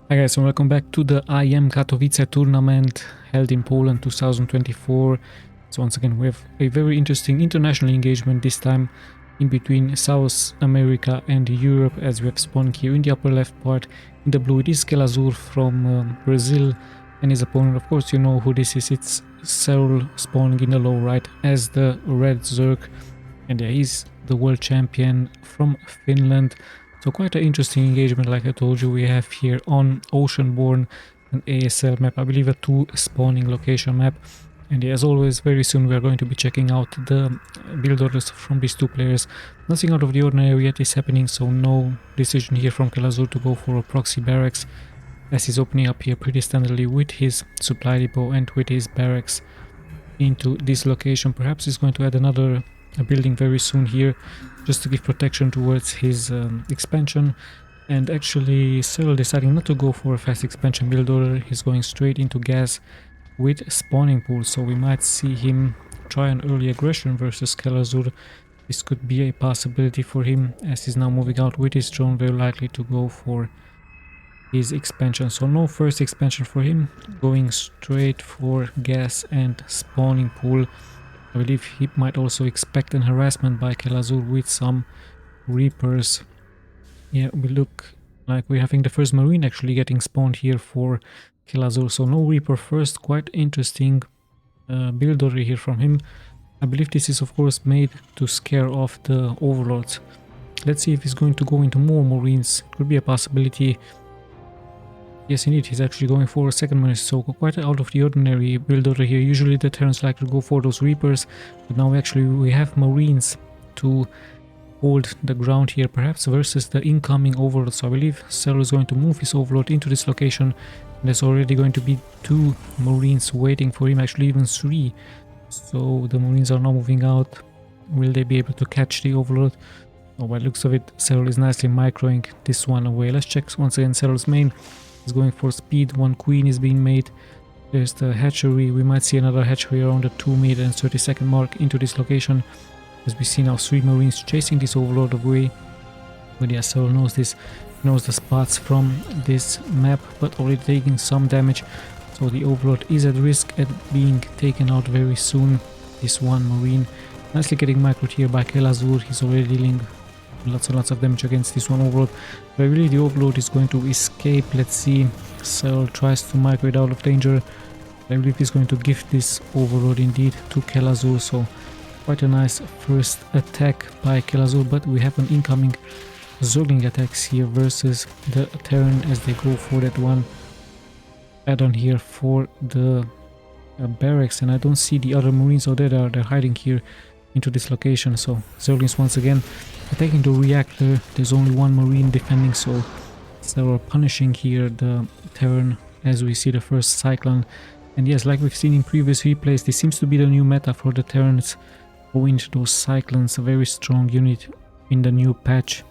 Hi guys, and welcome back to the IEM Katowice tournament held in Poland 2024. So once again we have a very interesting international engagement, this time in between South America and Europe, as we have spawned here in the upper left part. In the blue it is KHELAZUR from Brazil, and his opponent, of course you know who this is, it's SERRAL spawning in the low right as the red Zerg, and yeah, he's the world champion from Finland. So quite an interesting engagement, like I told you. We have here on Oceanborn an ASL map, I believe a 2 spawning location map. And as always, very soon we are going to be checking out the build orders from these two players. Nothing out of the ordinary yet is happening, so no decision here from KHELAZUR to go for a proxy barracks, as he's opening up here pretty standardly with his supply depot and with his barracks into this location. Perhaps he's going to add another building very soon here, just to give protection towards his expansion. And actually SERRAL deciding not to go for a fast expansion build order, he's going straight into gas with spawning pool, so we might see him try an early aggression versus KHELAZUR. This could be a possibility for him, as he's now moving out with his drone, very likely to go for his expansion. So no first expansion for him, going straight for gas and spawning pool. I believe he might also expect an harassment by KHELAZUR with some Reapers. Yeah, we look like we're having the first Marine actually getting spawned here for KHELAZUR, so no Reaper first. Quite interesting build order here from him. I believe this is of course made to scare off the overlords. Let's see if he's going to go into more Marines. Could be a possibility. Yes, indeed, he's actually going for a second Marine, so quite out of the ordinary build order here. Usually the Terrans like to go for those Reapers, but now actually we have Marines to hold the ground here, perhaps versus the incoming Overlord. So I believe SERRAL is going to move his Overlord into this location, and there's already going to be 2 Marines waiting for him, actually even 3. So the Marines are now moving out. Will they be able to catch the Overlord? Oh, by the looks of it, SERRAL is nicely microing this one away. Let's check once again SERRAL's main. Is going for speed. 1 queen is being made. There's the hatchery. We might see another hatchery around the 2-minute and 30-second mark into this location, as we see now 3 Marines chasing this Overlord away. But yeah, SERRAL knows this, knows the spots from this map, but already taking some damage. So the Overlord is at risk at being taken out very soon. This 1 Marine nicely getting microed here by KHELAZUR. He's already dealing lots and lots of damage against this 1 Overlord. But I believe the Overlord is going to escape. Let's see. SERRAL tries to migrate out of danger. I believe he's going to give this Overlord indeed to KHELAZUR. So quite a nice first attack by KHELAZUR, but we have an incoming Zergling attacks here versus the Terran, as they go for that one add-on here for the barracks. And I don't see the other Marines out there. They're hiding here into this location. So Zerglings once again attacking the reactor. There's only 1 Marine defending, so SERRAL punishing here the Terran as we see the first Cyclone. And yes, like we've seen in previous replays, this seems to be the new meta for the Terrans. Go into those Cyclones, a very strong unit in the new patch.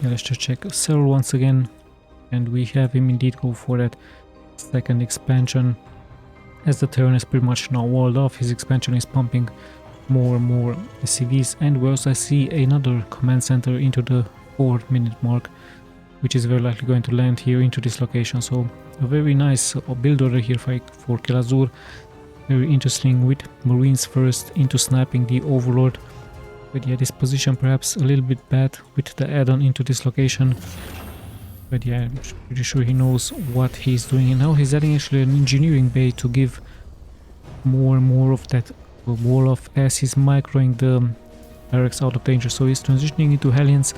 Yeah, let's just check SERRAL once again, and we have him indeed go for that second expansion. As the Terran is pretty much now walled off, his expansion is pumping more and more SCVs, and we also see another command center into the 4-minute mark, which is very likely going to land here into this location. So a very nice build order here for KHELAZUR. Very interesting with Marines first into sniping the Overlord. But yeah, this position perhaps a little bit bad with the add-on into this location. But yeah, I'm pretty sure he knows what he's doing, and now he's adding actually an engineering bay to give more and more of that wall off as he's microing the barracks out of danger. So he's transitioning into Hellions.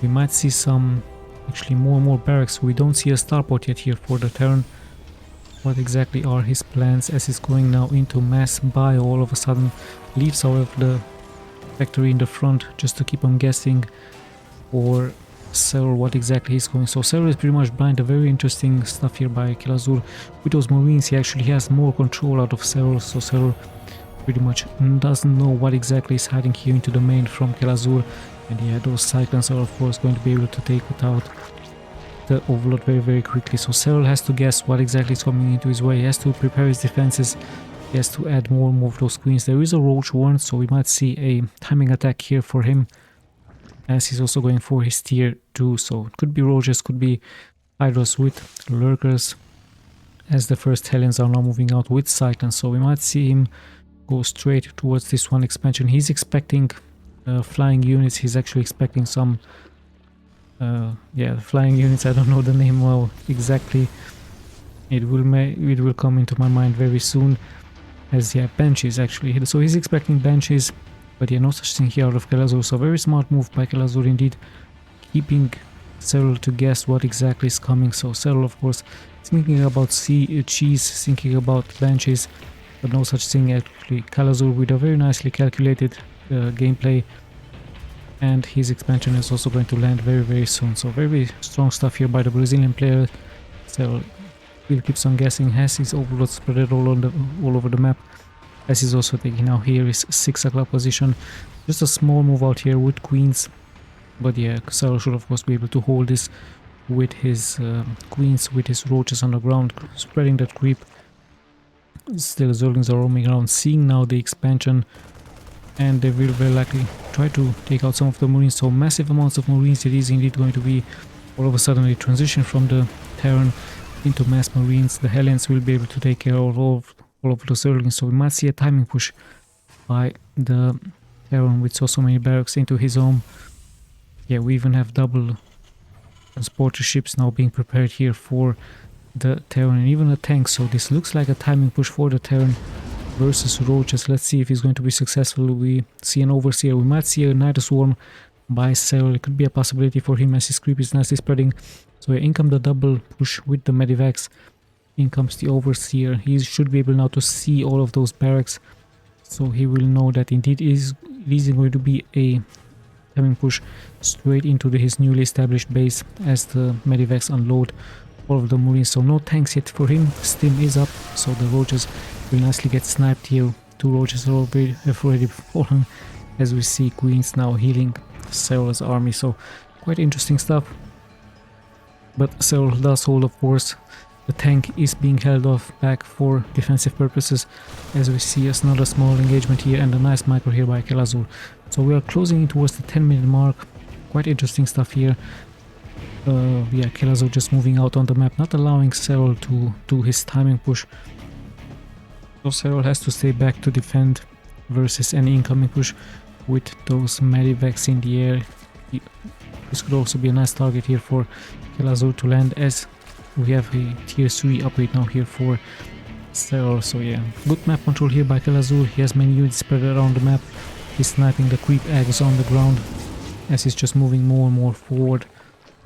We might see some actually more and more barracks. We don't see a starport yet here for the Terran. What exactly are his plans as he's going now into mass bio all of a sudden? Leaves however the factory in the front just to keep on guessing for SERRAL what exactly he's going. So SERRAL is pretty much blind. A very interesting stuff here by KHELAZUR. With those Marines he actually has more control out of SERRAL, so SERRAL pretty much doesn't know what exactly is hiding here into the main from KHELAZUR. And yeah, those Cyclones are of course going to be able to take it out the Overlord very quickly. So SERRAL has to guess what exactly is coming into his way. He has to prepare his defenses. He has to add more and more of those queens. There is a Roach Warren, so we might see a timing attack here for him, as he's also going for his tier 2. So it could be Roaches, could be Hydras with lurkers, as the first Hellions are now moving out with Cyclones, so we might see him go straight towards this one expansion. He's expecting flying units. He's actually expecting some flying units. I don't know the name well exactly. It will come into my mind very soon, as Banshees actually. So he's expecting Banshees, but no such thing here out of KHELAZUR. So very smart move by KHELAZUR indeed, keeping SERRAL to guess what exactly is coming. So SERRAL, of course, thinking about cheese, thinking about Banshees, but no such thing actually. KHELAZUR with a very nicely calculated gameplay, and his expansion is also going to land very soon. So very strong stuff here by the Brazilian player. SERRAL still keeps on guessing, has his overload spread all over the map, as he's also taking now here his 6 o'clock position. Just a small move out here with queens, but SERRAL should of course be able to hold this with his queens, with his roaches on the ground, spreading that creep. Still Zerglings are roaming around, seeing now the expansion, and they will very likely try to take out some of the Marines. So massive amounts of Marines. It is indeed going to be all of a sudden a transition from the Terran into mass Marines. The Hellions will be able to take care of all of the Zerglings, so we might see a timing push by the Terran with so many barracks into his home. We even have double transporter ships now being prepared here for the Terran, and even a tank. So this looks like a timing push for the Terran versus roaches. Let's see if he's going to be successful. We see an overseer. We might see a Night Swarm by SERRAL. It could be a possibility for him, as his creep is nicely spreading. So in comes the double push with the medivacs. In comes the overseer. He should be able now to see all of those barracks, so he will know that indeed it is going to be a timing push straight into his newly established base, as the medivacs unload all of the Marines. So no tanks yet for him. Stim is up, so the roaches will nicely get sniped here. 2 roaches have already fallen, as we see queens now healing SERRAL's army. So quite interesting stuff. But SERRAL does hold, of course. The tank is being held off back for defensive purposes, as we see another small engagement here and a nice micro here by KHELAZUR. So we are closing in towards the 10-minute mark. Quite interesting stuff here. KHELAZUR just moving out on the map, not allowing SERRAL to do his timing push. So SERRAL has to stay back to defend versus any incoming push with those medivacs in the air. This could also be a nice target here for KHELAZUR to land, as we have a tier 3 upgrade now here for SERRAL. So good map control here by KHELAZUR. He has many units spread around the map. He's sniping the creep eggs on the ground, as he's just moving more and more forward.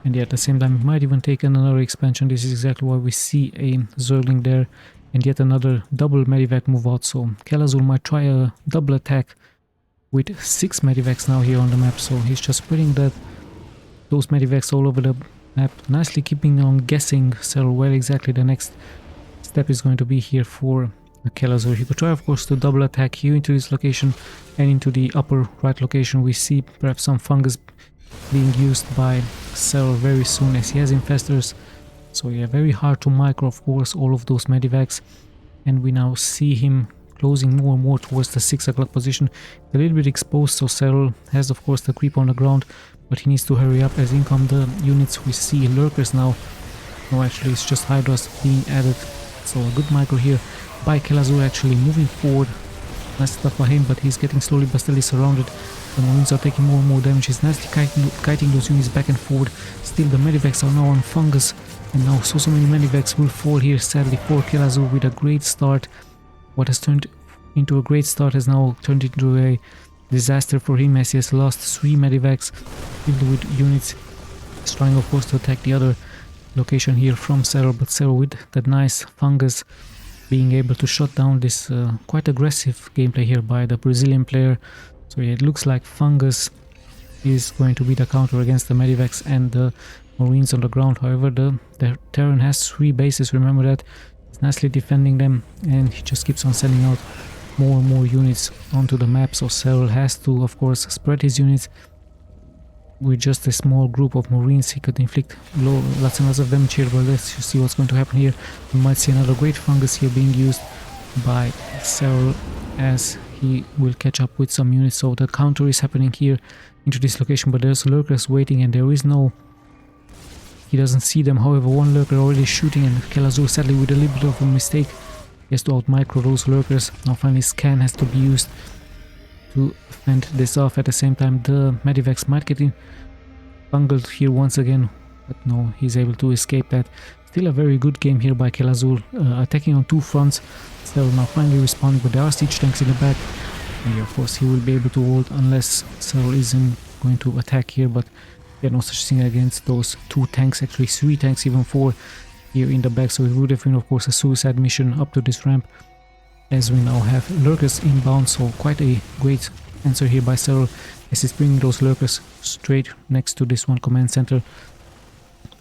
And at the same time, he might even take another expansion. This is exactly why we see a Zergling there, and yet another double medivac move out. So KHELAZUR might try a double attack with 6 medivacs now here on the map. So he's just spreading those medivacs all over the map, nicely keeping on guessing SERRAL where exactly the next step is going to be here for KHELAZUR. He could try, of course, to double attack here into this location, and into the upper right location we see perhaps some fungus being used by SERRAL very soon, as he has infestors. So very hard to micro, of course, all of those medivacs. And we now see him closing more and more towards the 6 o'clock position. A little bit exposed, so SERRAL has, of course, the creep on the ground, but he needs to hurry up, as in come the units. We see lurkers now. No, actually it's just Hydras being added. So a good micro here by KHELAZUR, actually moving forward. Nice stuff by him, but he's getting slowly but steadily surrounded. The Marines are taking more and more damage. He's nicely kiting those units back and forward. Still the medivacs are now on fungus, and now so many medivacs will fall here, sadly, for KHELAZUR with a great start. What has turned into a great start has now turned into a disaster for him, as he has lost 3 medivacs filled with units. He's trying, of course, to attack the other location here from SERRAL, but SERRAL with that nice fungus being able to shut down this quite aggressive gameplay here by the Brazilian player. So it looks like fungus is going to be the counter against the medivacs and the Marines on the ground. However, the Terran has 3 bases, remember that. He's nicely defending them, and he just keeps on sending out more and more units onto the map. So SERRAL has to, of course, spread his units. With just a small group of Marines, he could inflict lots and lots of damage here, but let's see what's going to happen here. We might see another great fungus here being used by SERRAL, as he will catch up with some units. So the counter is happening here into this location, but there's lurkers waiting, and there is no He doesn't see them. However, one lurker already shooting, and KHELAZUR sadly with a little bit of a mistake. He has to out-micro those lurkers. Now finally scan has to be used to fend this off. At the same time, the Medivacs might get bungled here once again, but no, he's able to escape that. Still a very good game here by KHELAZUR, attacking on two fronts. SERRAL now finally responding, but there are siege tanks in the back. And yeah, of course he will be able to hold unless SERRAL isn't going to attack here, but yeah, no such thing against those two tanks, actually 3 tanks, even 4 here in the back. So it would have been of course a suicide mission up to this ramp, as we now have lurkers inbound. So quite a great answer here by SERRAL, as he's bringing those lurkers straight next to this one command center.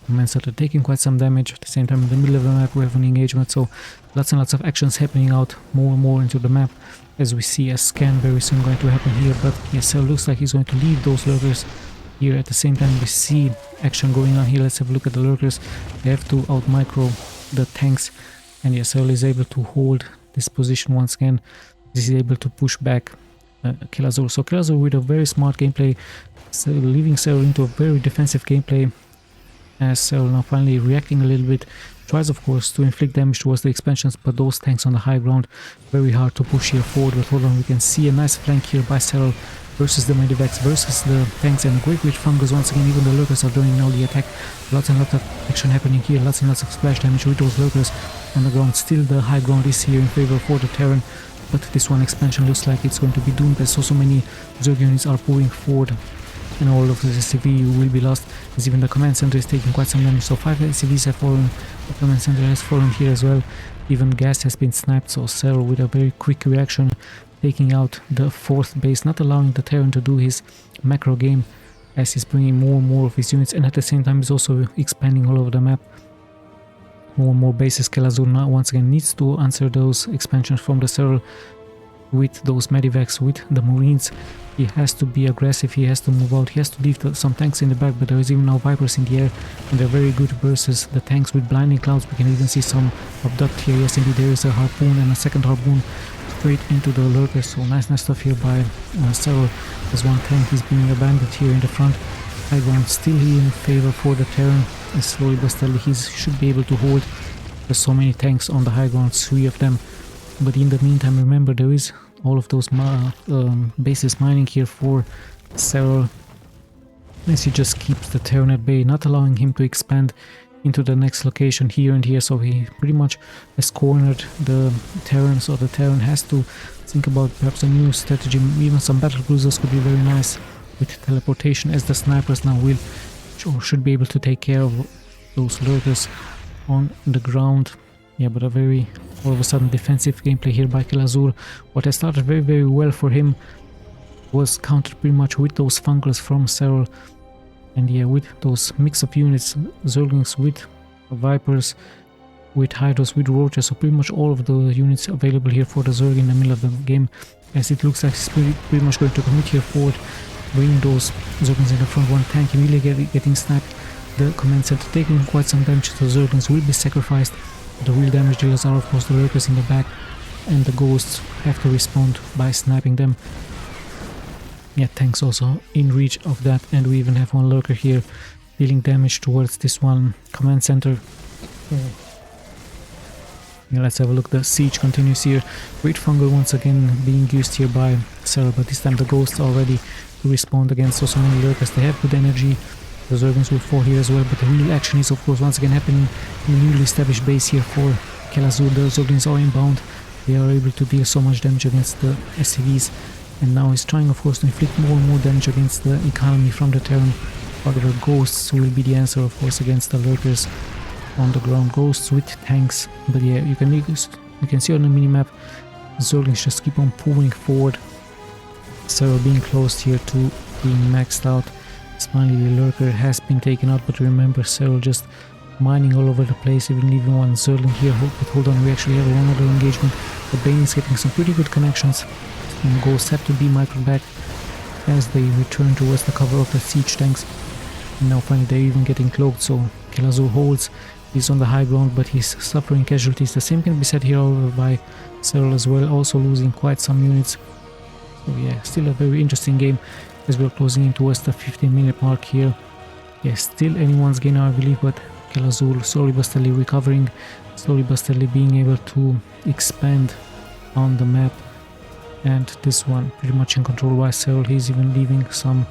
Command center taking quite some damage. At the same time, in the middle of the map we have an engagement, so lots and lots of actions happening out more and more into the map, as we see a scan very soon going to happen here. But yes, SERRAL looks like he's going to leave those lurkers here. At the same time, we see action going on here. Let's have a look at the lurkers. They have to out-micro the tanks, and yes, SERRAL is able to hold this position once again. This is able to push back KHELAZUR. So KHELAZUR with a very smart gameplay, so leaving SERRAL into a very defensive gameplay, as SERRAL now finally reacting a little bit. Tries of course to inflict damage towards the expansions, but those tanks on the high ground, very hard to push here forward. But hold on, we can see a nice flank here by SERRAL versus the Medivacs, versus the tanks, and a great fungus once again. Even the lurkers are doing now the attack. Lots and lots of action happening here, lots and lots of splash damage with those lurkers on the ground. Still the high ground is here in favor for the Terran, but this one expansion looks like it's going to be doomed, as so many Zerg units are pouring forward, and all of the SCV will be lost, as even the command center is taking quite some damage. So 5 SCVs have fallen, the command center has fallen here as well. Even gas has been sniped, so SERRAL with a very quick reaction, taking out the 4th base, not allowing the Terran to do his macro game, as he's bringing more and more of his units, and at the same time he's also expanding all over the map. More and more bases. KHELAZUR now once again needs to answer those expansions from the SERRAL with those Medivacs, with the Marines. He has to be aggressive, he has to move out, he has to leave some tanks in the back, but there is even now Vipers in the air, and they're very good versus the tanks with blinding clouds. We can even see some abduct here. Yes, indeed, there is a harpoon and a second harpoon straight into the lurkers. So nice stuff here by SERRAL. There's one tank is being abandoned here in the front. High ground still here in favor for the Terran, and slowly but steadily he should be able to hold. There's so many tanks on the high ground, 3 of them. But in the meantime, remember, there is all of those bases mining here for SERRAL, as he just keeps the Terran at bay, not allowing him to expand into the next location here and here. So he pretty much has cornered the Terran, so the Terran has to think about perhaps a new strategy. Even some battle cruisers could be very nice with teleportation, as the snipers now will or should be able to take care of those lurkers on the ground. Yeah, but a very all of a sudden defensive gameplay here by KHELAZUR. What has started very well for him was countered pretty much with those fungals from SERRAL, and yeah, with those mix of units, Zerglings with Vipers, with Hydras, with Roaches, so pretty much all of the units available here for the Zerg in the middle of the game, as it looks like he's pretty much going to commit here forward, bringing those Zerglings in the front. One tank immediately getting sniped, the command center taking quite some damage, so Zerglings will be sacrificed. The real damage dealers are of course the lurkers in the back, and the ghosts have to respond by sniping them. Yeah, tanks also in reach of that, and we even have one lurker here dealing damage towards this one command center. Yeah, let's have a look. The siege continues here. Great fungal once again being used here by SERRAL, but this time the ghosts are ready to respond against so many lurkers. They have good energy. The Zerglings will fall here as well, but the real action is of course once again happening in the newly established base here for KHELAZUR. The Zerglings are inbound. They are able to deal so much damage against the SCVs, and now he's trying of course to inflict more and more damage against the economy from the Terran. However, ghosts will be the answer of course against the lurkers on the ground. Ghosts with tanks, but yeah, you can see on the minimap Zerglings just keep on pulling forward. SERRAL being close here to being maxed out. Finally the lurker has been taken out, but remember, SERRAL just mining all over the place, even leaving one Zergling here. But hold on, we actually have one other engagement. The Bane is getting some pretty good connections, and ghosts have to be microed back as they return towards the cover of the siege tanks. And now finally they're even getting cloaked, so KHELAZUR holds. He's on the high ground, but he's suffering casualties. The same can be said here over by SERRAL as well, also losing quite some units. So yeah, still a very interesting game, as we're closing in towards the 15-minute mark here. Yes, still anyone's gain I believe, but KHELAZUR slowly but steadily recovering, slowly but steadily being able to expand on the map. And this one pretty much in control by SERRAL. He's even leaving some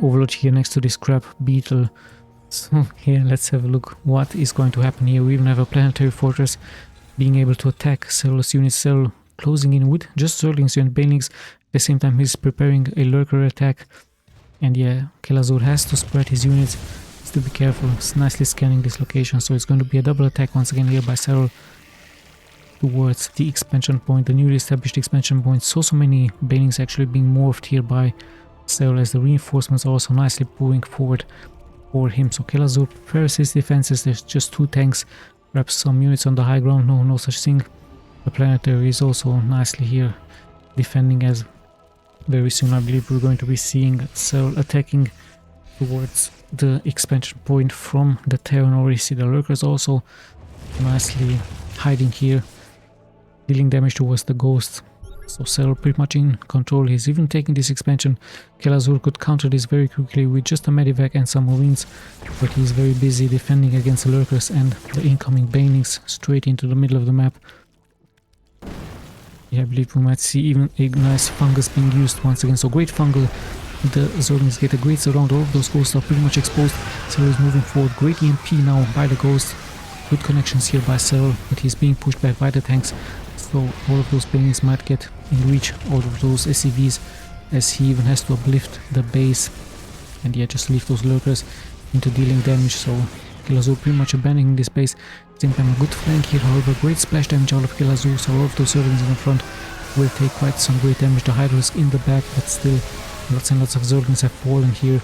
overload here next to this crab beetle. So here, let's have a look what is going to happen here. We even have a planetary fortress being able to attack SERRAL's units. SERRAL closing in with just Zerglings and Banelings. At the same time, he's preparing a lurker attack. And yeah, KHELAZUR has to spread his units. Has to be careful. It's nicely scanning this location. So it's going to be a double attack once again here by SERRAL towards the expansion point, the newly established expansion point. So many Banelings actually being morphed here by SERRAL as the reinforcements are also nicely pulling forward for him. So KHELAZUR prepares his defenses. There's just 2 tanks, perhaps some units on the high ground. No such thing. The planetary is also nicely here defending, as very soon I believe we're going to be seeing SERRAL attacking towards the expansion point from the Terran. Already see the lurkers also nicely hiding here, dealing damage towards the ghosts. So SERRAL pretty much in control. He's even taking this expansion. KHELAZUR could counter this very quickly with just a medivac and some marines, but he's very busy defending against the lurkers and the incoming banelings straight into the middle of the map. Yeah, I believe we might see even a nice fungus being used once again. So great fungal. The Zerglings get a great surround. All of those ghosts are pretty much exposed. SERRAL is moving forward. Great EMP now by the ghost. Good connections here by SERRAL, but he's being pushed back by the tanks. So all of those banelings might get in reach out of those SCVs, as he even has to uplift the base. And yeah, just leave those lurkers into dealing damage. So KHELAZUR pretty much abandoning this base. At the same time, a good flank here, however, great splash damage out of KHELAZUR. So all of those Zerglings in the front will take quite some great damage. The high risk in the back, but still lots and lots of Zerglings have fallen here.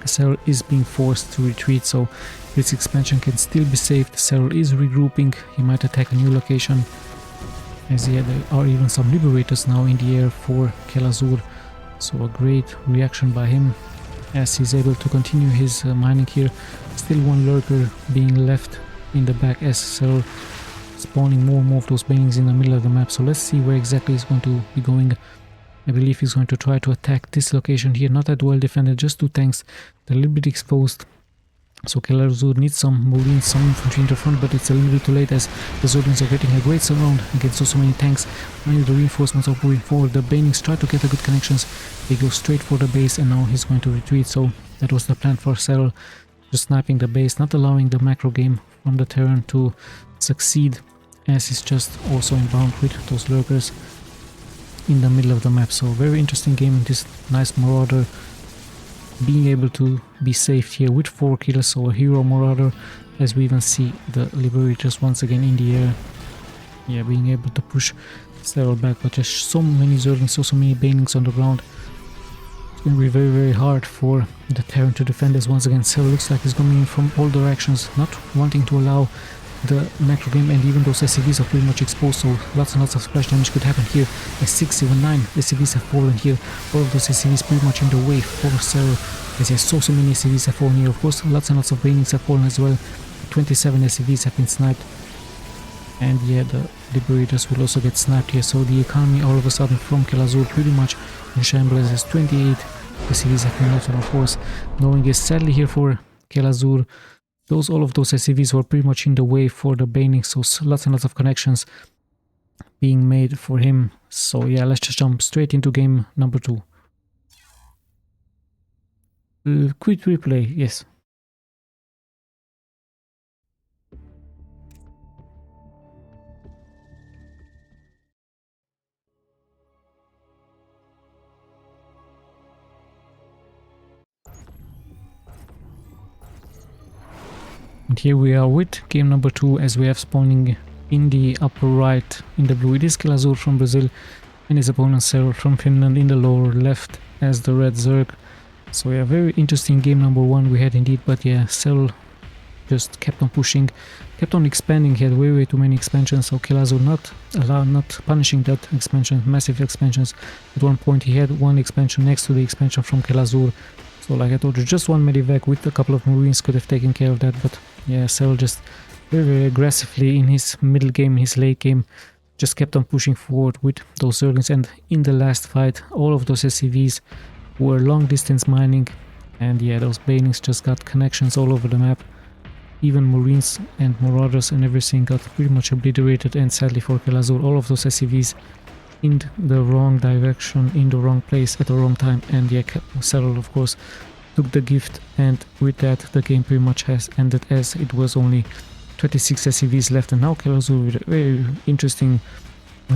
SERRAL is being forced to retreat, so this expansion can still be saved. SERRAL is regrouping. He might attack a new location, as yeah, there are even some liberators now in the air for KHELAZUR. So a great reaction by him as he's able to continue his mining here. Still one lurker being left in the back as SERRAL spawning more and more of those banelings in the middle of the map. So let's see where exactly he's going to be going. I believe he's going to try to attack this location here. Not that well defended, just 2 tanks. They're a little bit exposed. So KHELAZUR needs some marines, some infantry in the front, but it's a little bit too late as the Zerglings are getting a great surround against so many tanks. Finally the reinforcements are moving forward. The banelings try to get the good connections. They go straight for the base, and now he's going to retreat. So that was the plan for SERRAL. Just sniping the base, not allowing the macro game from the Terran to succeed, as he's just also inbound with those lurkers in the middle of the map. So very interesting game. This nice marauder being able to be saved here with 4 kills. So a hero marauder, as we even see the liberators once again in the air. Yeah, being able to push SERRAL back, but just so many Zerglings, so many banelings on the ground. It's going to be very hard for the Terran to defend this. Once again, SERRAL looks like he's coming in from all directions, not wanting to allow the macro game, and even those SCVs are pretty much exposed, so lots and lots of splash damage could happen here. As 6, even 9 SCVs have fallen here. All of those SCVs pretty much in the way for SERRAL, as yes, so many SCVs have fallen here. Of course, lots and lots of banelings have fallen as well. 27 SCVs have been sniped. And yeah, the liberators will also get sniped here. So the economy all of a sudden from KHELAZUR pretty much in shambles, as 28 SCVs have been lost. And of course, knowing is sadly here for KHELAZUR, all of those SCVs were pretty much in the way for the banelings, so lots and lots of connections being made for him. So yeah, let's just jump straight into game number 2. Quick replay, yes. And here we are with game number 2, as we have spawning in the upper right in the blue. It is KHELAZUR from Brazil and his opponent SERRAL from Finland in the lower left as the red Zerg. So yeah, very interesting game number 1 we had indeed, but yeah, SERRAL just kept on pushing, kept on expanding. He had way too many expansions, so KHELAZUR not punishing that expansion, massive expansions. At one point he had 1 expansion next to the expansion from KHELAZUR. So like I told you, just 1 medivac with a couple of marines could have taken care of that, but yeah, SERRAL just very aggressively in his middle game, his late game, just kept on pushing forward with those Zerglings. And in the last fight, all of those SCVs were long distance mining And yeah, those banelings just got connections all over the map. Even Marines and Marauders and everything got pretty much obliterated, and sadly for KHELAZUR, all of those SCVs in the wrong direction, in the wrong place at the wrong time. And yeah, SERRAL of course took the gift, and with that the game pretty much has ended, as it was only 26 SCVs left. And now KHELAZUR with a very interesting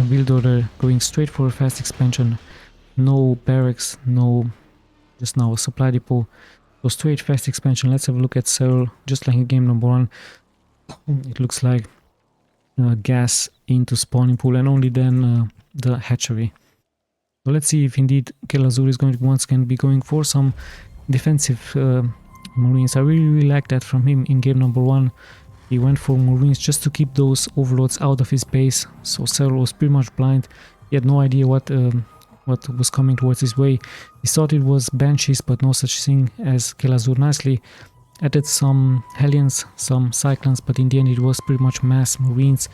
build order, going straight for a fast expansion. No barracks, no, just now a supply depot. So straight fast expansion. Let's have a look at SERRAL, just like in game number 1. It looks like gas into spawning pool, and only then the hatchery. So let's see if indeed KHELAZUR is going to once again be going for some defensive Marines. I really like that from him in game number 1. He went for Marines just to keep those overlords out of his base. So SERRAL was pretty much blind. He had no idea what was coming towards his way. He thought it was Banshees, but no such thing, as KHELAZUR nicely added some Hellions, some Cyclones, but in the end it was pretty much mass Marines.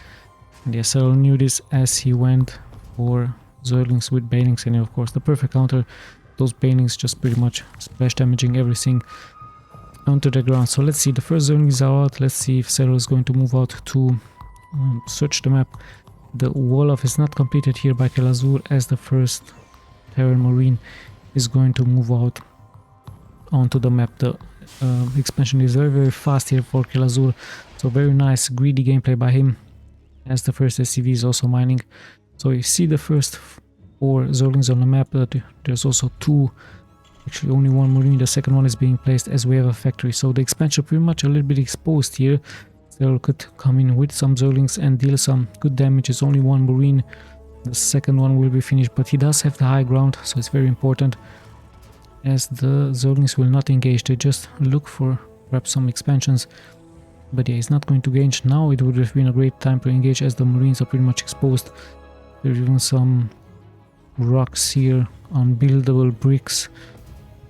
And yeah, SERRAL knew this as he went for Zerglings with banelings, and of course the perfect counter. Those banelings just pretty much splash damaging everything onto the ground. So let's see, the first Zerglings are out. Let's see if SERRAL is going to move out to search the map. The wall-off is not completed here by KHELAZUR, as the first Terran Marine is going to move out onto the map. The expansion is very fast here for KHELAZUR, so very nice greedy gameplay by him, as the first SCV is also mining. So you see the first 4 Zerglings on the map, but there's also 2, actually only 1 Marine. The second one is being placed as we have a factory, so the expansion pretty much a little bit exposed here. SERRAL could come in with some Zerglings and deal some good damage. It's only 1 Marine. The second one will be finished, but he does have the high ground, so it's very important, as the Zerglings will not engage. They just look for perhaps some expansions, but yeah, he's not going to engage. Now it would have been a great time to engage, as the Marines are pretty much exposed. There's even some rocks here, unbuildable bricks.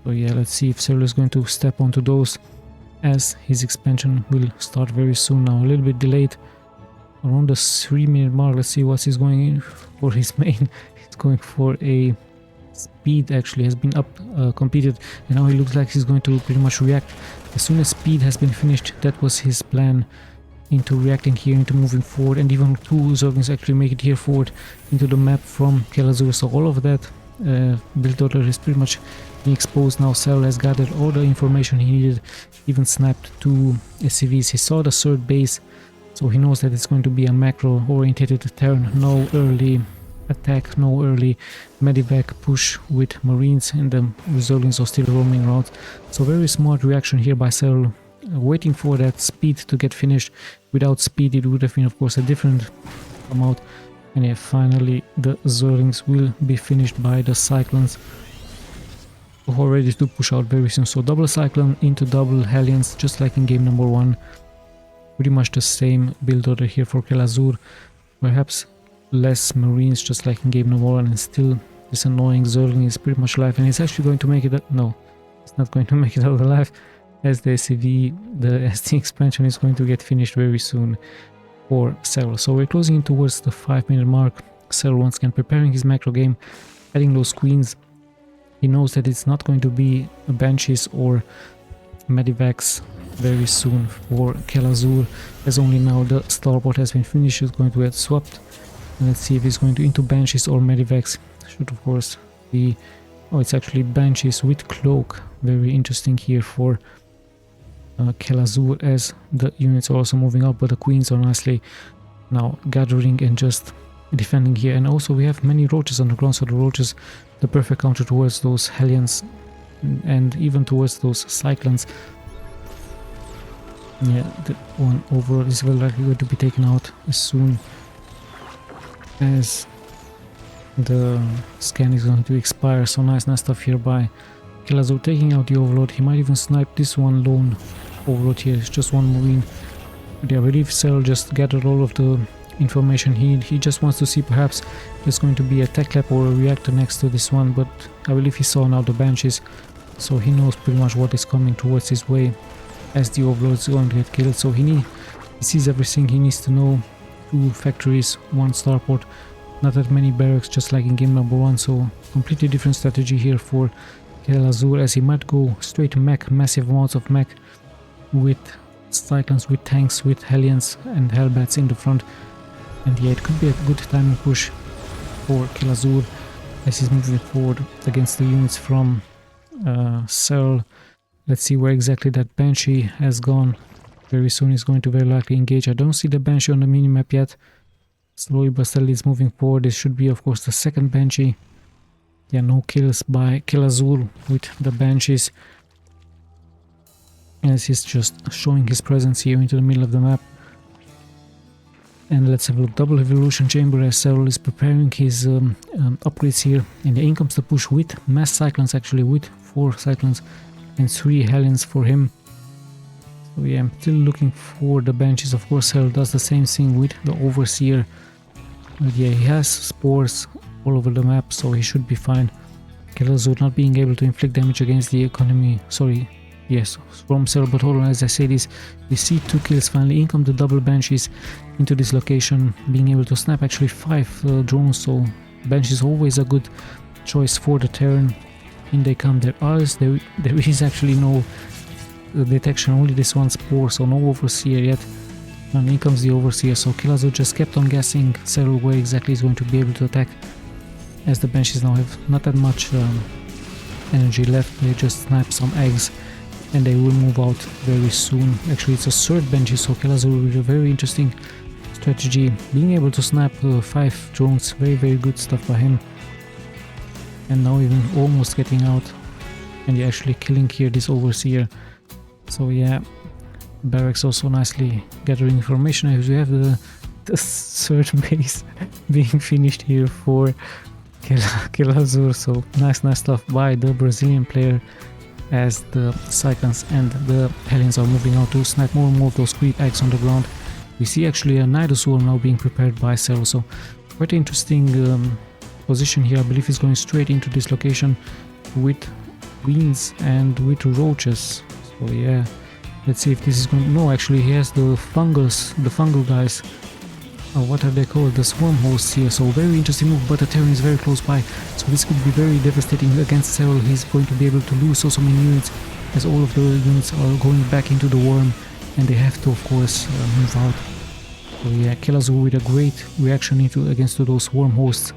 So yeah, let's see if SERRAL is going to step onto those, as his expansion will start very soon now. A little bit delayed, around the 3-minute mark. Let's see what he's going in for his main. He's going for a speed, actually has been completed, and now he looks like he's going to pretty much react as soon as speed has been finished. That was his plan, into reacting here, into moving forward, and even 2 Zerglings actually make it here forward into the map from KHELAZUR. So all of that build order is pretty much being exposed now. SERRAL has gathered all the information he needed, even sniped 2 SCVs. He saw the third base, so he knows that it's going to be a macro oriented Terran. No early attack, no early medivac push with Marines, and the Zerglings are still roaming around. So very smart reaction here by SERRAL, waiting for that speed to get finished. Without speed it would have been of course a different amount. And yeah, finally the Zerglings will be finished by the Cyclones, who are ready to push out very soon. So double Cyclone into double Hellions, just like in game number 1. Pretty much the same build order here for KHELAZUR. Perhaps less Marines, just like in game number 1, and still this annoying Zergling is pretty much alive, and he's actually going to make it. No, it's not going to make it out alive, as the SCV, the ST expansion is going to get finished very soon for SERRAL. So we're closing in towards the 5-minute mark. SERRAL once again preparing his macro game, adding those queens. He knows that it's not going to be Banshees or Medivacs very soon for KHELAZUR, as only now the starport has been finished. It's going to get swapped, and let's see if he's going to into Banshees or Medivacs. Should of course be, oh, it's actually Banshees with cloak. Very interesting here for KHELAZUR, as the units are also moving up, but the queens are nicely now gathering and just defending here. And also we have many roaches on the ground, so the roaches, the perfect counter towards those Hellions and even towards those Cyclones. Yeah, the one overall is very likely going to be taken out as soon as the scan is going to expire. So nice stuff here by KHELAZUR, taking out the overlord. He might even snipe this one lone overlord here. It's just 1 marine. But yeah, I believe SERRAL just gathered all of the information he just wants to see perhaps there's going to be a tech lab or a reactor next to this one, but I believe he saw now the Banshees, so he knows pretty much what is coming towards his way as the overlord is going to get killed. So he sees everything he needs to know. 2 factories, 1 starport, not that many barracks, just like in game number 1, so completely different strategy here for KHELAZUR, as he might go straight mech, massive amounts of mech with cyclones, with tanks, with Hellions and Hellbats in the front. And yeah, it could be a good timing push for KHELAZUR as he's moving forward against the units from SERRAL. Let's see where exactly that Banshee has gone. Very soon he's going to very likely engage. I don't see the Banshee on the minimap yet. Slowly but steadily it's moving forward. This should be of course the second Banshee. Yeah, no kills by KHELAZUR with the Banshees, as he's just showing his presence here into the middle of the map. And let's have a look. Double evolution chamber as SERRAL is preparing his upgrades here. And in comes the push with mass cyclones, actually with 4 cyclones and 3 Hellions for him. So yeah, I'm still looking for the Banshees. Of course, SERRAL does the same thing with the Overseer. But yeah, he has spores all over the map, so he should be fine. KHELAZUR not being able to inflict damage against the economy. Sorry. Yes, from SERRAL, but hold on, as I say this, we see 2 kills finally. In come the double Banshees into this location, being able to snap actually 5 drones, so Banshees always a good choice for the Terran. In they come, there is actually no detection, only this one spore, so no Overseer yet. And in comes the Overseer, so KHELAZUR just kept on guessing SERRAL where exactly he's going to be able to attack, as the Banshees now have not that much energy left. They just snap some eggs and they will move out very soon. Actually, it's a third Banshee, so KHELAZUR with a very interesting strategy, being able to snap 5 drones. Very good stuff by him. And now even almost getting out, and you're actually killing here this Overseer. So yeah, Barracks also nicely gathering information as we have the third base being finished here for KHELAZUR. So nice stuff by the Brazilian player, as the Cyclones and the Hellions are moving out to snipe more and more of those creep eggs on the ground. We see actually a Nidus Swarm now being prepared by SERRAL, so quite interesting position here. I believe he's going straight into this location with Queens and with Roaches. So yeah, let's see if this is going. No, actually he has the fungal guys. What are they called? The swarm hosts here. So very interesting move, but the Terran is very close by, so this could be very devastating against SERRAL. He's going to be able to lose so many units, as all of the units are going back into the worm, and they have to of course move out. So yeah, KHELAZUR with a great reaction against those worm hosts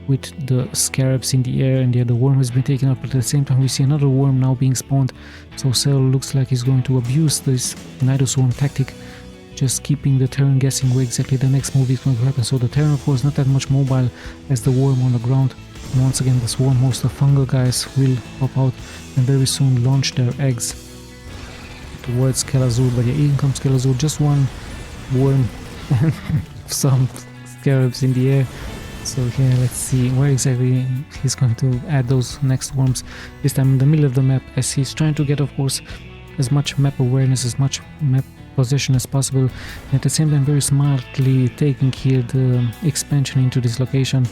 with the scarabs in the air, and yeah, the worm has been taken up, but at the same time we see another worm now being spawned. So SERRAL looks like he's going to abuse this Nidus Swarm tactic, just keeping the Terran guessing where exactly the next move is going to happen. So the Terran of course not that much mobile as the worm on the ground, and once again the swarm host, the fungal guys, will pop out and very soon launch their eggs towards KHELAZUR. But yeah, in comes KHELAZUR, just one worm and some scarabs in the air. So yeah, let's see where exactly he's going to add those next worms, this time in the middle of the map, as he's trying to get of course as much map awareness, as much map possession as possible, and at the same time very smartly taking here the expansion into this location.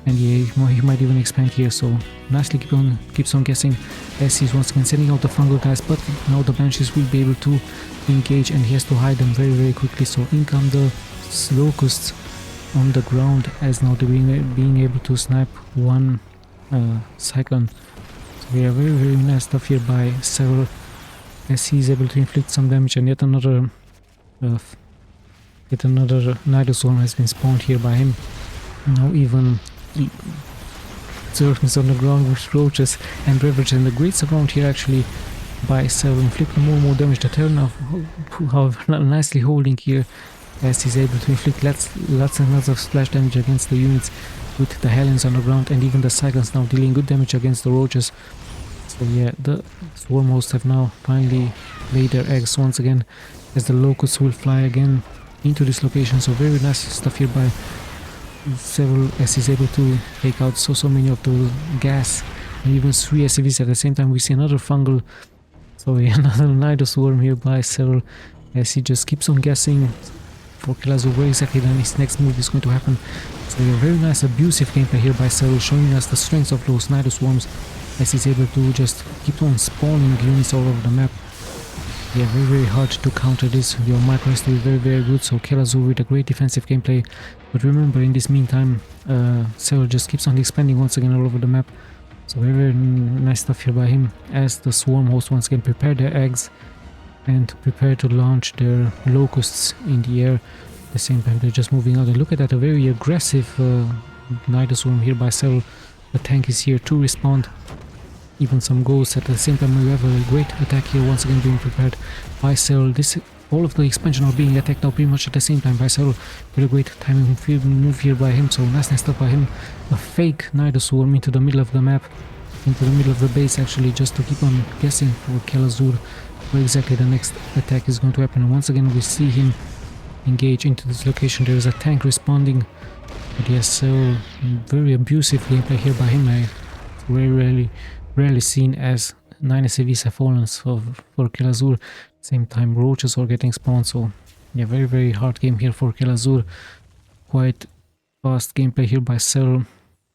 And yeah, he might even expand here, so nicely keeps on guessing as he's once again sending out the fungal guys. But now the Banshees will be able to engage, and he has to hide them very quickly. So in come the locusts on the ground, as now they're being able to snipe one cyclone. So yeah, very nice stuff here by SERRAL, as he's able to inflict some damage, and yet another Nidus Swarm has been spawned here by him. Now even Zerg is on the ground with Roaches and Ravage, and the Greats around here actually by SERRAL, inflicting more and more damage. The Terran, however, nicely holding here, as he's able to inflict lots and lots of splash damage against the units with the Hellions on the ground, and even the Cyclones now dealing good damage against the Roaches. So yeah, the swarm hosts have now finally laid their eggs once again, as the locusts will fly again into this location. So very nice stuff here by SERRAL, as he's able to take out so many of the gas, and even 3 SCVs at the same time. We see another fungal, so yeah, another Nidus Swarm here by SERRAL, as he just keeps on guessing for KHELAZUR where exactly then his next move is going to happen. So yeah, very nice abusive gameplay here by SERRAL, showing us the strength of those Nidus Swarms, as he's able to just keep on spawning units all over the map. Yeah, very hard to counter this. Your micro has to be very good, so KHELAZUR with a great defensive gameplay. But remember, in this meantime, SERRAL just keeps on expanding once again all over the map. So very nice stuff here by him, as the swarm host once again prepare their eggs and prepare to launch their locusts in the air. At the same time they're just moving out, and look at that, a very aggressive Nidus swarm here by SERRAL. The tank is here to respond, even some ghosts. At the same time we have a great attack here once again being prepared by SERRAL. All of the expansion are being attacked now pretty much at the same time by SERRAL, with a great timing move here by him. So nice stuff by him. A fake Nidus swarm into the middle of the map, into the middle of the base actually, just to keep on guessing for KHELAZUR where exactly the next attack is going to happen. And once again we see him engage into this location. There is a tank responding, but yes, so very abusive gameplay here by him. Very rarely seen, as 9 SCVs have fallen for KHELAZUR. Same time roaches are getting spawned, so yeah, very hard game here for KHELAZUR. Quite fast gameplay here by SERRAL.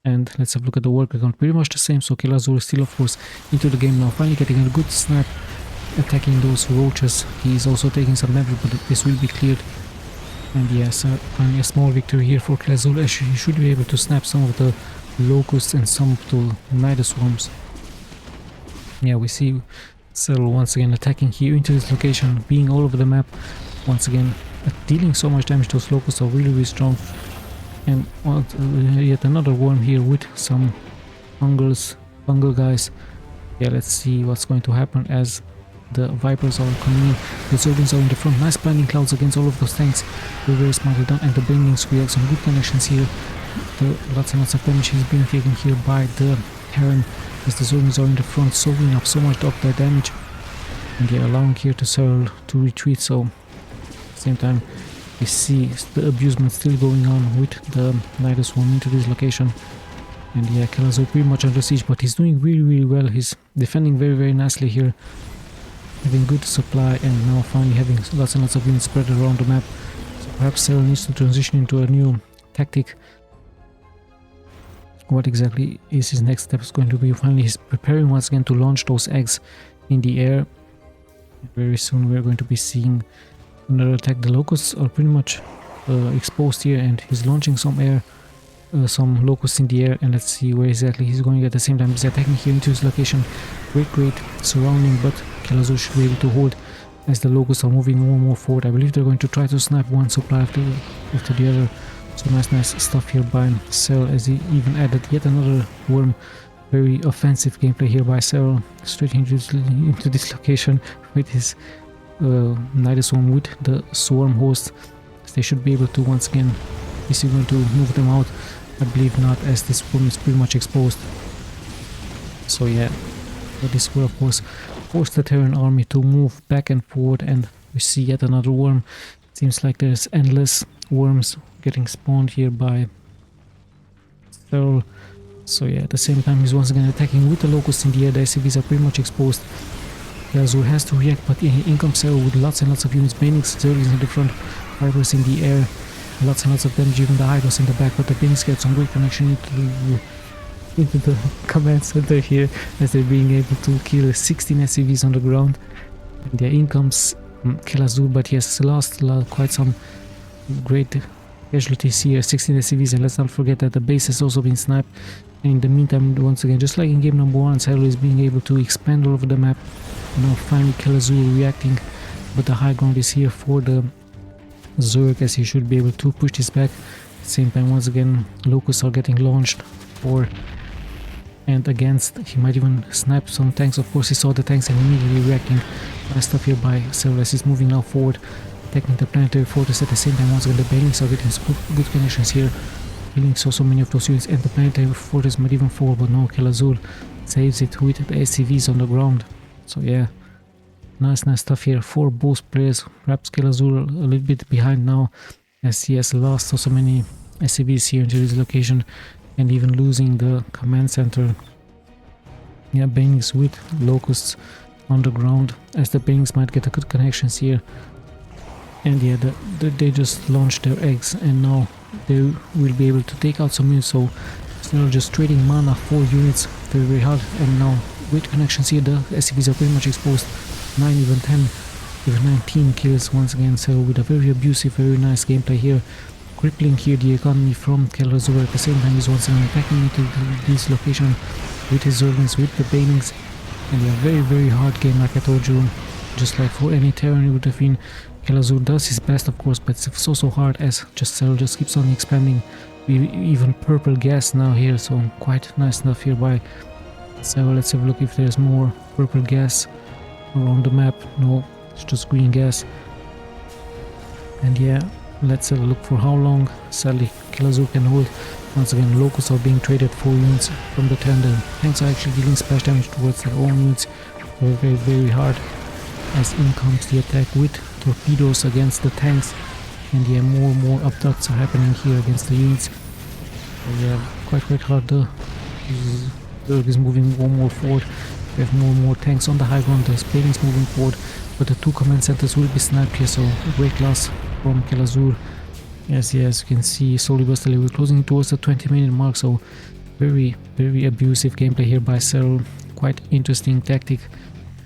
And let's have a look at the work account, pretty much the same. So KHELAZUR is still of course into the game now, finally getting a good snap, attacking those roaches. He is also taking some damage, but this will be cleared. And yes, finally a small victory here for KHELAZUR, as he should be able to snap some of the locusts and some of the Nidus swarms. Yeah, we see SERRAL once again attacking here into this location, being all over the map once again, dealing so much damage. Those locusts are really strong. And yet another worm here with some fungal guys. Yeah, let's see what's going to happen as the Vipers are coming in. The Zerglings are in the front. Nice blinding clouds against all of those tanks. Very smartly done. And the Banelings, we have some good connections here. Lots and lots of damage is being taken here by the Terran, as the Zerglings are in the front, soaking up so much of their damage. And yeah, allowing here to SERRAL to retreat. So at the same time we see the abusement still going on with the Nidus swarm into this location. And yeah, KHELAZUR pretty much under siege, but he's doing really well. He's defending very nicely here, having good supply, and now finally having lots and lots of units spread around the map. So perhaps SERRAL needs to transition into a new tactic. What exactly is his next step is going to be? Finally he's preparing once again to launch those eggs in the air. Very soon we're going to be seeing another attack. The locusts are pretty much exposed here, and he's launching some locusts in the air, and let's see where exactly he's going. At the same time he's attacking here into his location. Great surrounding, but KHELAZUR should be able to hold as the locusts are moving more and more forward. I believe they're going to try to snap one supply after the other. So nice stuff here by SERRAL, as he even added yet another worm. Very offensive gameplay here by SERRAL, straight into this location with his Nidus swarm with the swarm host. They should be able to once again, is he going to move them out? I believe not, as this swarm is pretty much exposed. So yeah, but this will of course force the Terran army to move back and forward, and we see yet another worm. It seems like there's endless worms getting spawned here by SERRAL. So yeah, at the same time he's once again attacking with the locusts in the air. The SCVs are pretty much exposed. KHELAZUR has to react, but in comes SERRAL with lots and lots of units. Banelings, Zerglings in the front, Vipers in the air, lots and lots of damage, even the Hydras in the back, but the Banelings get some great connection into the command center here, as they're being able to kill 16 SCVs on the ground. And yeah, in comes KHELAZUR, but he has lost quite some great casualties here, 16 SCVs, and let's not forget that the base has also been sniped. And in the meantime, once again, just like in game number 1, SERRAL is being able to expand all over the map. Now finally KHELAZUR reacting, but the high ground is here for the Zerg, as he should be able to push this back. At the same time, once again, locusts are getting launched for and against. He might even snipe some tanks. Of course he saw the tanks and immediately reacting. Nice stuff here by SERRAL, as he's moving now forward, attacking the planetary fortress. At the same time, once again, the Banelings are getting good connections here, killing so many of those units, and the planetary fortress might even fall, but no, KHELAZUR saves it with the SCVs on the ground. So yeah, nice stuff here for both players. Perhaps KHELAZUR a little bit behind now, as he has lost so many SCVs here into this location, and even losing the command center. Yeah, Banelings with locusts on the ground, as the Banelings might get a good connections here. And yeah, they just launched their eggs, and now they will be able to take out some units. So they're just trading mana for units, very hard. And now great connections here, the SCVs are pretty much exposed. 9, even 10, even 19 kills once again. So with a very abusive, very nice gameplay here, crippling here the economy from KHELAZUR. At the same time he's once again attacking into this location, with his Zerglings, with the Banelings, and a very hard game, like I told you. Just like for any Terran, it would have been. KHELAZUR does his best, of course, but it's so hard as just SERRAL just keeps on expanding. We even purple gas now here, so quite nice stuff here by SERRAL. Let's have a look if there's more purple gas around the map. No, it's just green gas. And yeah, let's have a look for how long sadly KHELAZUR can hold. Once again, locals are being traded for units from the Terran. The tanks are actually dealing splash damage towards their own units. Very hard. As in comes the attack with torpedoes against the tanks, and yeah, more updarts are happening here against the units. So yeah, quite hard. The Zerg is moving more forward. We have more tanks on the high ground. The Spain is moving forward, but the two command centers will be sniped here. So great loss from KHELAZUR. Yes, you can see slowly but steadily we're closing towards the 20-minute mark. So very abusive gameplay here by SERRAL. Quite interesting tactic.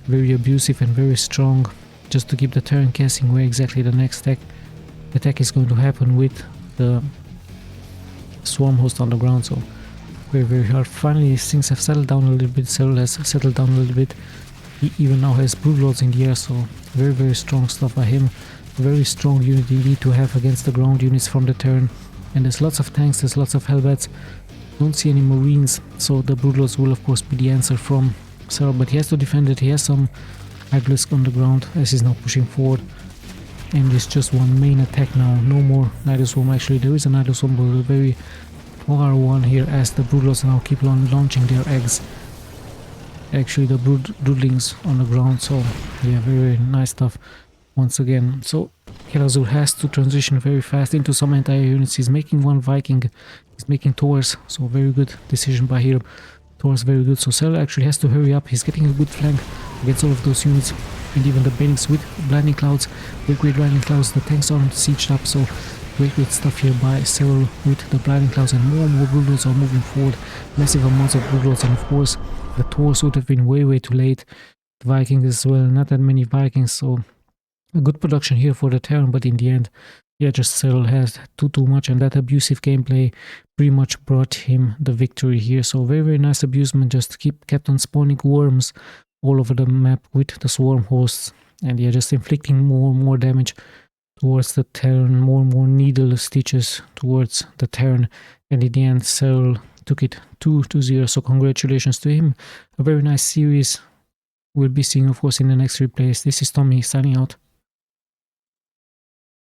Very abusive and very strong, just to keep the Terran guessing where exactly the next attack is going to happen with the swarm host on the ground. So very hard. Finally things have settled down a little bit. SERRAL has settled down a little bit. He even now has Broodlords in the air, so very strong stuff by him. Very strong unit you need to have against the ground units from the Terran. And there's lots of tanks, there's lots of Hellbats. Don't see any Marines, so the Broodlords will of course be the answer from SERRAL, but he has to defend it. He has some Ibelisk on the ground as he's now pushing forward, and it's just one main attack now. No more Nidus Swarm. Actually, there is a Nidus Swarm, but a very far one here as the Broodlords now keep on launching their eggs. Actually, the Broodlings on the ground. So yeah, very nice stuff once again. So KHELAZUR has to transition very fast into some entire units. He's making one Viking. He's making Taurs. So very good decision by him. Taurs very good, so SERRAL actually has to hurry up. He's getting a good flank against all of those units, and even the Banelings with blinding clouds, great blinding clouds. The tanks aren't sieged up, so great stuff here by SERRAL with the blinding clouds, and more Broodlords are moving forward. Massive amounts of Broodlords, and of course the Taurs would have been way too late. The Vikings as well, not that many Vikings, so a good production here for the Terran, but in the end, yeah, just SERRAL has too much, and that abusive gameplay pretty much brought him the victory here. So very nice abusement, just kept on spawning worms all over the map with the swarm hosts, and yeah, just inflicting more damage towards the Terran, more needle stitches towards the Terran, and in the end SERRAL took it 2-0. So congratulations to him. A very nice series. We'll be seeing of course in the next replays. This is Tommy signing out.